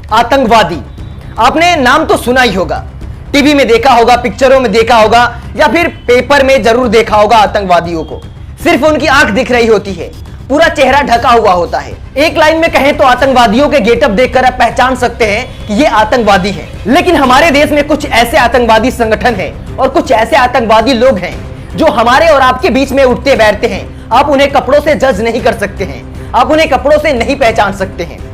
आतंकवादी, आपने नाम तो सुना ही होगा, टीवी में देखा होगा, पिक्चरों में देखा होगा या फिर पेपर में जरूर देखा होगा। आतंकवादियों को सिर्फ उनकी आंख दिख रही होती है, पूरा चेहरा ढका हुआ होता है। एक लाइन में कहें तो आतंकवादियों के गेटअप देखकर आप पहचान सकते हैं कि ये आतंकवादी हैं। लेकिन हमारे देश में कुछ ऐसे आतंकवादी संगठन हैं और कुछ ऐसे आतंकवादी लोग हैं जो हमारे और आपके बीच में उठते बैठते हैं। आप उन्हें कपड़ों से जज नहीं कर सकते हैं, आप उन्हें कपड़ों से नहीं पहचान सकते हैं।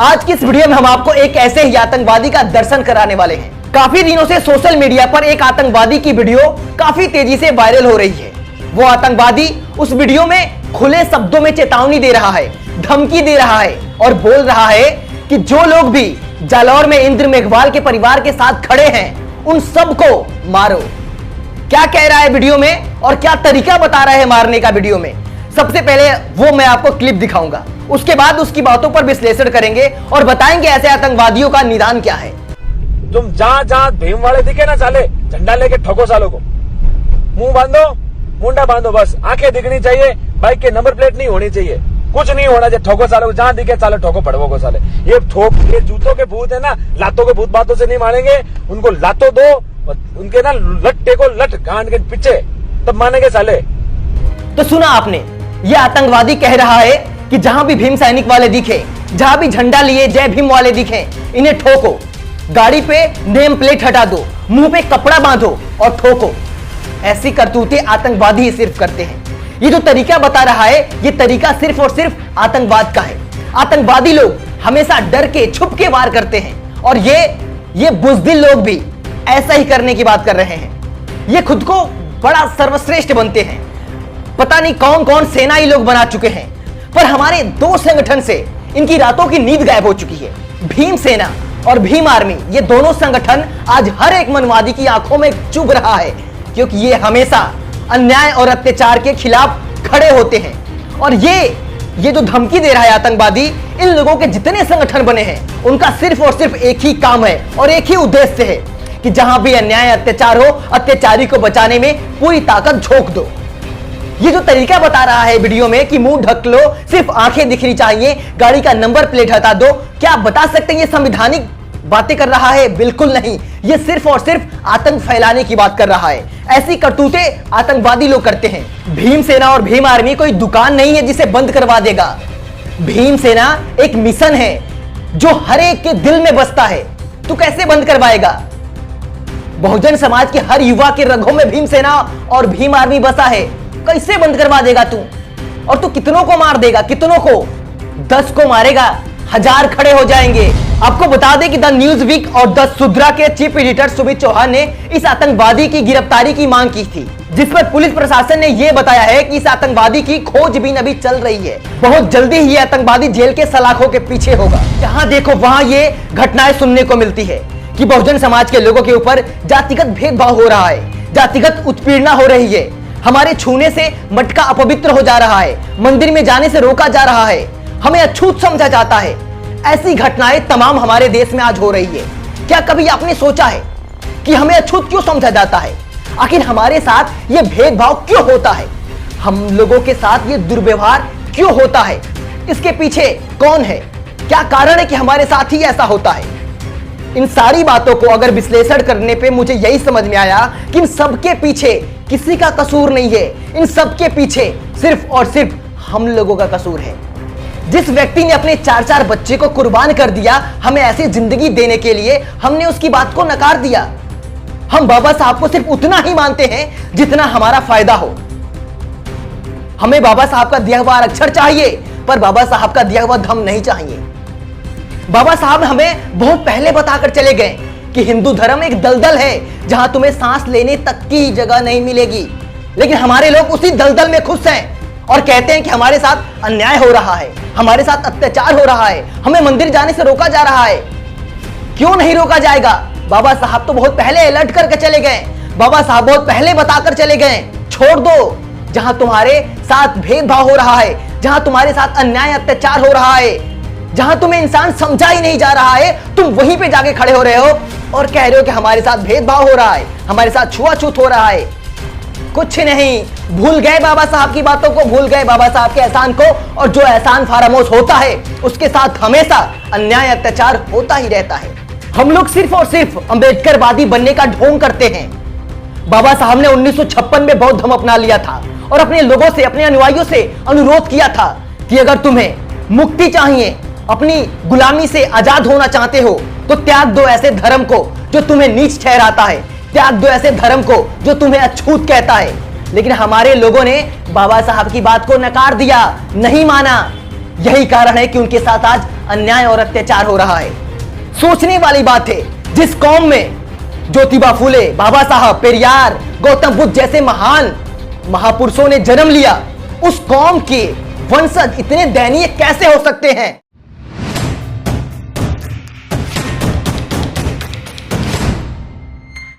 आज की इस वीडियो में हम आपको एक ऐसे ही आतंकवादी का दर्शन कराने वाले हैं। काफी दिनों से सोशल मीडिया पर एक आतंकवादी की वीडियो काफी तेजी से वायरल हो रही है। वो आतंकवादी उस वीडियो में खुले शब्दों में चेतावनी दे रहा है, धमकी दे रहा है और बोल रहा है कि जो लोग भी जालौर में इंद्र मेघवाल के परिवार के साथ खड़े हैं उन सबको मारो। क्या कह रहा है वीडियो में और क्या तरीका बता रहा है मारने का वीडियो में, सबसे पहले वो मैं आपको क्लिप दिखाऊंगा। उसके बाद उसकी बातों पर विश्लेषण करेंगे और बताएंगे ऐसे आतंकवादियों का निदान क्या है। तुम जहाँ जहाँ भीम वाले दिखे ना साले, झंडा लेके ठोको सालों को, मुंह बांधो, मुंडा बांधो, बस आंखें दिखनी चाहिए, बाइक के नंबर प्लेट नहीं होनी चाहिए, कुछ नहीं होना चाहिए। ठोको सालों को, जहाँ दिखे साले ठोको पड़वो को साले। ये जूतों के भूत है ना, लातों के भूत बातों से नहीं मानेंगे, उनको लातों दो, उनके ना लट्टे को लट गांड के पीछे, तब मानेंगे साले। तो सुना आपने, ये आतंकवादी कह रहा है कि जहां भी भीम सैनिक वाले दिखे, जहां भी झंडा लिए जय भीम वाले दिखे, इन्हें ठोको, गाड़ी पे नेम प्लेट हटा दो, मुंह पे कपड़ा बांधो और ठोको। ऐसी करतूतें आतंकवादी ही सिर्फ करते हैं। ये जो तरीका बता रहा है, ये तरीका सिर्फ और सिर्फ आतंकवाद का है। आतंकवादी लोग हमेशा डर के छुप के वार करते हैं और ये बुज़दिल लोग भी ऐसा ही करने की बात कर रहे हैं। ये खुद को बड़ा सर्वश्रेष्ठ बनते हैं, पता नहीं कौन कौन सेनाई लोग बना चुके हैं, पर हमारे दो संगठन से इनकी रातों की नींद गायब हो चुकी है। भीम सेना और भीम आर्मी, ये दोनों संगठन आज हर एक मनवादी की आंखों में चुभ रहा है, क्योंकि ये हमेशा अन्याय और अत्याचार के खिलाफ खड़े होते हैं। और ये जो धमकी दे रहा है आतंकवादी, इन लोगों के जितने संगठन बने हैं उनका सिर्फ और सिर्फ एक ही काम है और एक ही उद्देश्य है कि जहां भी अन्याय अत्याचार हो, अत्याचारी को बचाने में पूरी ताकत झोंक दो। ये जो तरीका बता रहा है वीडियो में कि मुंह ढक लो, सिर्फ आंखें दिखनी चाहिए, गाड़ी का नंबर प्लेट हटा दो, क्या आप बता सकते हैं ये संवैधानिक बातें कर रहा है? बिल्कुल नहीं, ये सिर्फ और सिर्फ आतंक फैलाने की बात कर रहा है। ऐसी करतूतें आतंकवादी लोग करते हैं। भीम सेना और भीम आर्मी कोई दुकान नहीं है जिसे बंद करवा देगा। भीम सेना एक मिशन है जो हर एक के दिल में बसता है। तू कैसे बंद करवाएगा? बहुजन समाज के हर युवा के रगों में भीम सेना और भीम आर्मी बसा है, कैसे बंद करवा देगा तू? और तू कितनों को मार देगा? कितनों को? 10 को मारेगा, 1000 खड़े हो जाएंगे। आपको बता दें कि द न्यूज वीक और द सुद्रा के चीफ एडिटर सुमित चौहान ने इस आतंकवादी की गिरफ्तारी की मांग की थी, जिस पर पुलिस प्रशासन ने यह बताया है कि इस आतंकवादी की खोजबीन अभी चल रही है। बहुत जल्दी ही यह आतंकवादी जेल के सलाखों के पीछे होगा। जहां देखो वहां ये घटनाएं सुनने को मिलती है कि बहुजन समाज के लोगों के ऊपर जातिगत भेदभाव हो रहा है, जातिगत उत्पीड़ना हो रही है, हमारे छूने से मटका अपवित्र हो जा रहा है, मंदिर में जाने से रोका जा रहा है, हमें अछूत समझा जाता है। ऐसी घटनाएं तमाम हमारे देश में आज हो रही है। क्या कभी आपने सोचा है कि हमें अछूत क्यों समझा जाता है? आखिर हमारे साथ ये भेदभाव क्यों होता है? हम लोगों के साथ ये दुर्व्यवहार क्यों होता है? इसके पीछे कौन है? क्या कारण है कि हमारे साथ ही ऐसा होता है? इन सारी बातों को अगर विश्लेषण करने पे मुझे यही समझ में आया कि इन सबके पीछे किसी का कसूर नहीं है। इन सबके पीछे सिर्फ और सिर्फ हम लोगों का कसूर है। जिस व्यक्ति ने अपने 4-4 बच्चे को कुर्बान कर दिया हमें ऐसी जिंदगी देने के लिए, हमने उसकी बात को नकार दिया। हम बाबा साहब को सिर्फ उतना ही मानते हैं जितना हमारा फायदा हो। हमें बाबा साहब का दिया हुआ आरक्षण चाहिए, पर बाबा साहब का दिया हुआ धम नहीं चाहिए। बाबा साहब हमें बहुत पहले बताकर चले गए कि हिंदू धर्म एक दलदल है जहां तुम्हें सांस लेने तक की जगह नहीं मिलेगी। लेकिन हमारे लोग उसी दलदल में खुश हैं और कहते हैं कि हमारे साथ अन्याय हो रहा है, हमारे साथ अत्याचार हो रहा है, हमें मंदिर जाने से रोका जा रहा है। क्यों नहीं रोका जाएगा? बाबा साहब तो बहुत पहले अलर्ट करके चले गए, बाबा साहब बहुत पहले बताकर चले गए। छोड़ दो, जहां तुम्हारे साथ भेदभाव हो रहा है, जहां तुम्हारे साथ अन्याय अत्याचार हो रहा है, जहां तुम्हें इंसान समझा ही नहीं जा रहा है, तुम वहीं पे जाके खड़े हो रहे हो और कह रहे हो कि हमारे साथ भेदभाव हो रहा है, हमारे साथ छुआछूत हो रहा है। कुछ नहीं, भूल गए बाबा साहब की बातों को, भूल गए बाबा साहब के एहसान को। और जो एहसान फरामोश होता है उसके साथ हमेशा अन्याय अत्याचार होता ही रहता है। हम लोग सिर्फ और सिर्फ अंबेडकरवादी बनने का ढोंग करते हैं। बाबा साहब ने 1956 में बौद्ध धर्म अपना लिया था और अपने लोगों से, अपने अनुयायियों से अनुरोध किया था कि अगर तुम्हें मुक्ति चाहिए, अपनी गुलामी से आजाद होना चाहते हो, तो त्याग दो ऐसे धर्म को जो तुम्हें नीच ठहराता है, त्याग दो ऐसे धर्म को जो तुम्हें अछूत कहता है। लेकिन हमारे लोगों ने बाबा साहब की बात को नकार दिया, नहीं माना। यही कारण है कि उनके साथ आज अन्याय और अत्याचार हो रहा है। सोचने वाली बात है, जिस कौम में ज्योतिबा फूले, बाबा साहब, पेरियार, गौतम बुद्ध जैसे महान महापुरुषों ने जन्म लिया, उस कौम के वंशज इतने दयनीय कैसे हो सकते हैं।